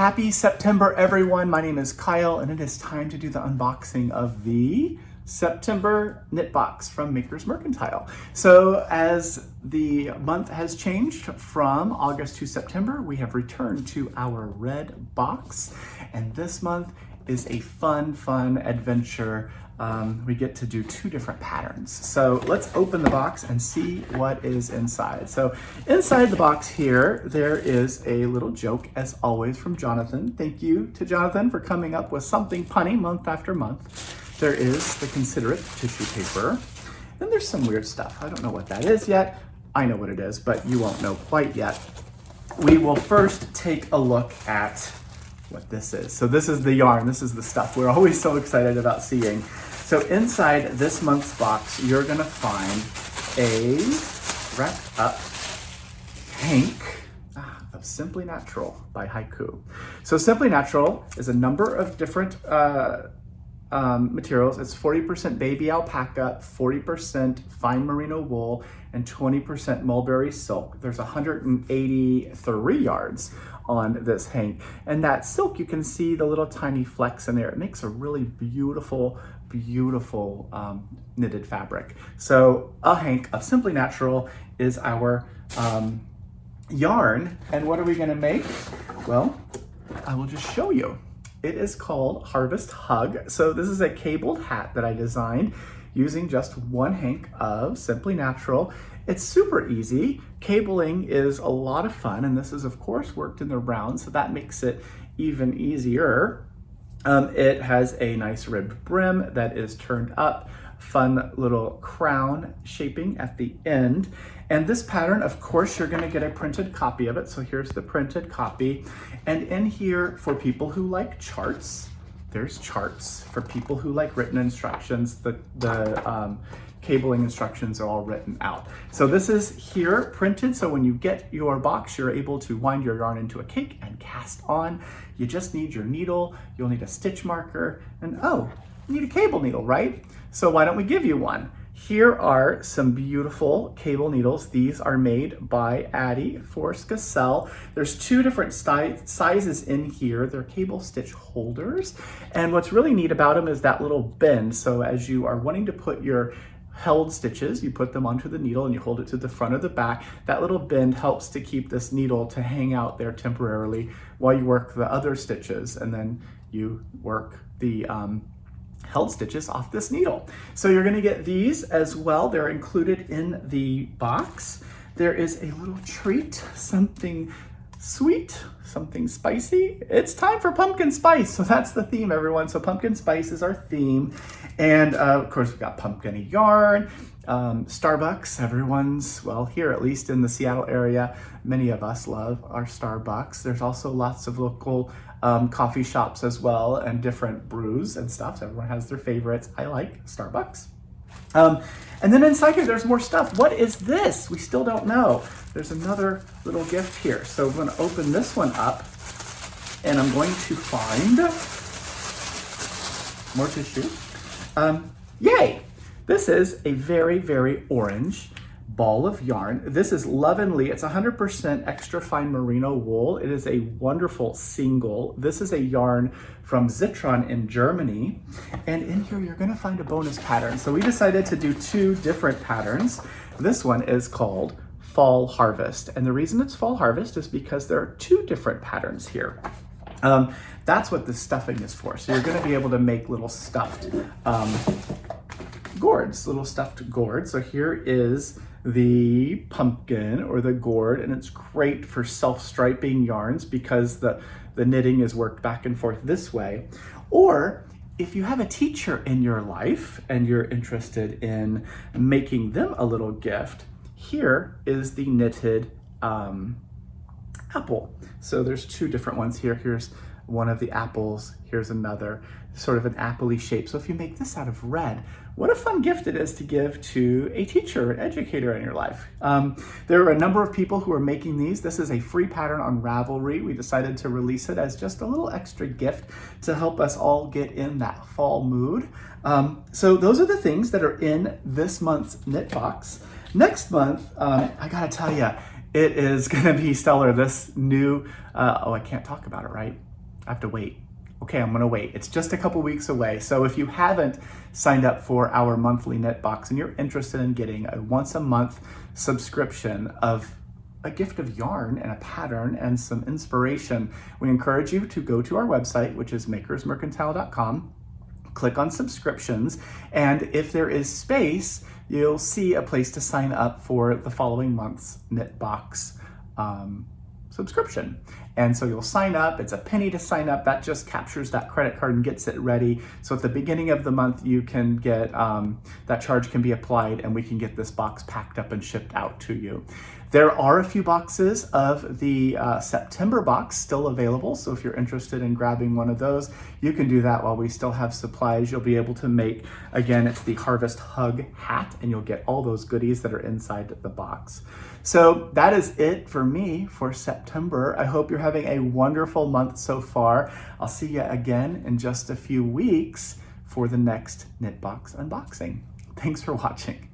Happy September, everyone. My name is Kyle, and it is time to do the unboxing of the September knit box from Makers Mercantile. So as the month has changed from August to September, we have returned to our red box. And this month is a fun adventure. We get to do two different patterns. So let's open the box and see what is inside. So inside the box here, there is a little joke, as always, from Jonathan. Thank you to Jonathan for coming up with something punny month after month. There is the considerate tissue paper. Then there's some weird stuff. I don't know what that is yet. I know what it is, but you won't know quite yet. We will first take a look at what this is. So this is the yarn. This is the stuff we're always so excited about seeing. So inside this month's box, you're gonna find a wrapped up hank of Simply Natural by Haiku. So Simply Natural is a number of different materials. It's 40% baby alpaca, 40% fine merino wool, and 20% mulberry silk. There's 183 yards on this hank. And that silk, you can see the little tiny flecks in there. It makes a really beautiful knitted fabric. So a hank of Simply Natural is our yarn. And what are we gonna make? Well, I will just show you. It is called Harvest Hug. So this is a cabled hat that I designed using just one hank of Simply Natural. It's super easy. Cabling is a lot of fun, and this is of course worked in the round, so that makes it even easier. It has a nice ribbed brim that is turned up, fun little crown shaping at the end. And this pattern, of course, you're gonna get a printed copy of it. So here's the printed copy. And in here, for people who like charts, there's charts. For people who like written instructions, the cabling instructions are all written out. So this is here printed, so when you get your box, you're able to wind your yarn into a cake and cast on. You just need your needle, you'll need a stitch marker, and oh, you need a cable needle, right? So why don't we give you one? Here are some beautiful cable needles. These are made by Addie for Skacel. There's two different sizes in here. They're cable stitch holders. And what's really neat about them is that little bend. So as you are wanting to put your held stitches, you put them onto the needle and you hold it to the front or the back. That little bend helps to keep this needle to hang out there temporarily while you work the other stitches, and then you work the held stitches off this needle. So you're gonna get these as well. They're included in the box. There is a little treat, something sweet, something spicy. It's time for pumpkin spice. So that's the theme, everyone. So pumpkin spice is our theme. And of course, we've got pumpkin yarn, Starbucks, everyone's, well, here at least in the Seattle area, many of us love our Starbucks. There's also lots of local coffee shops as well, and different brews and stuff. So everyone has their favorites. I like Starbucks. And then inside here, there's more stuff. What is this? We still don't know. There's another little gift here. So I'm gonna open this one up, and I'm going to find more tissue. Yay! This is a very orange ball of yarn. This is Love and Lee. It's 100% extra fine merino wool. It is a wonderful single. This is a yarn from Zitron in Germany. And in here, you're gonna find a bonus pattern. So we decided to do two different patterns. This one is called Fall Harvest. And the reason it's Fall Harvest is because there are two different patterns here. That's what the stuffing is for. So you're gonna be able to make little stuffed gourds, little stuffed gourds. So here is the pumpkin or the gourd, and it's great for self-striping yarns because the knitting is worked back and forth this way. Or if you have a teacher in your life and you're interested in making them a little gift, here is the knitted apple. So there's two different ones here. Here's one of the apples, here's another, sort of an apple-y shape. So if you make this out of red, what a fun gift it is to give to a teacher, an educator in your life. There are a number of people who are making these. This is a free pattern on Ravelry. We decided to release it as just a little extra gift to help us all get in that fall mood. So those are the things that are in this month's knit box. Next month, I gotta tell you, It is gonna be stellar. This new, oh, I can't talk about it, right? I have to wait. Okay, I'm gonna wait. It's just a couple weeks away. So if you haven't signed up for our monthly knit box and you're interested in getting a once a month subscription of a gift of yarn and a pattern and some inspiration, we encourage you to go to our website, which is makersmercantile.com, click on subscriptions, and if there is space, you'll see a place to sign up for the following month's knit box subscription. And so you'll sign up, it's a penny to sign up, that just captures that credit card and gets it ready. So at the beginning of the month, you can get, that charge can be applied and we can get this box packed up and shipped out to you. There are a few boxes of the September box still available. So if you're interested in grabbing one of those, you can do that while we still have supplies. You'll be able to make, again, it's the Harvest Hug hat, and you'll get all those goodies that are inside the box. So that is it for me for September. I hope you're having a wonderful month so far. I'll see you again in just a few weeks for the next knit box unboxing. Thanks for watching.